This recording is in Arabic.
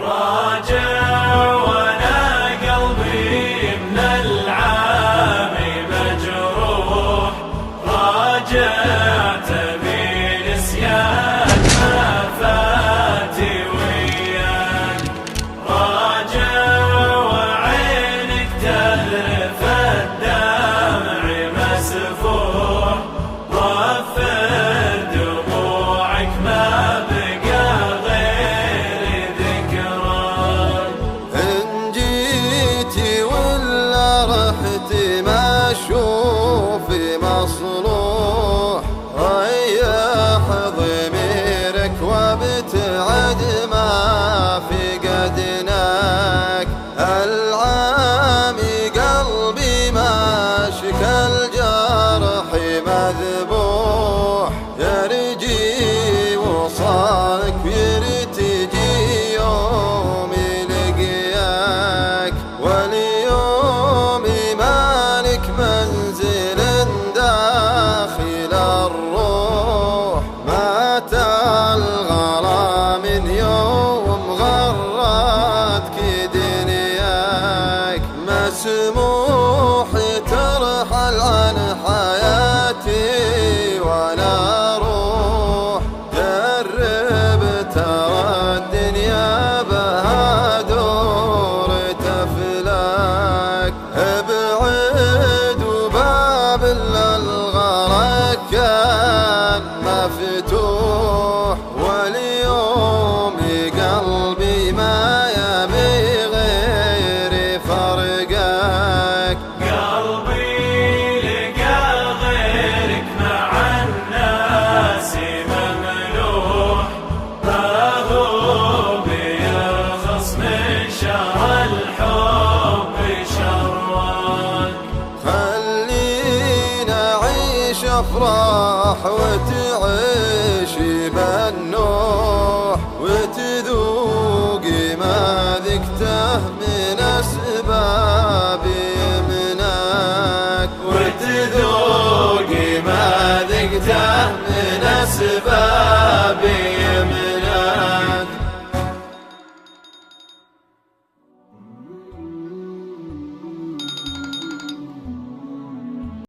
راجع وانا قلبي من العام مجروح، راجع تبي نسيان ما فاتي وياك، راجع وعينك تذرف الدمع مسفوح، وفر دموعك ما بقى غير ذكراك. إن جيتي ولا رحتي ما اشوفي مصلوح، ريح ضميرك وابتعد ما في قدناك، العامي قلبي ما شكى الجرح مذبوح، يرجي وصالك يرتجي يوم لقياك، واليوم مالك منزل داخل الروح، مات الغلا من يوم غرتك دنياك، مسموح ترحل عن حياتي وانا روح، جرب ترى الدنيا بها دور تفلاك، ابعد وباب الغرق كان مفتوح، واليوم قلبي ما يبي غير فرقك. قلبي لقى غيرك مع الناس مملوح، ما هو بيرخص من شر الحب شرك، خلينا عيش افراح وتعيش بالنوح، وتذوقي ما ذقته من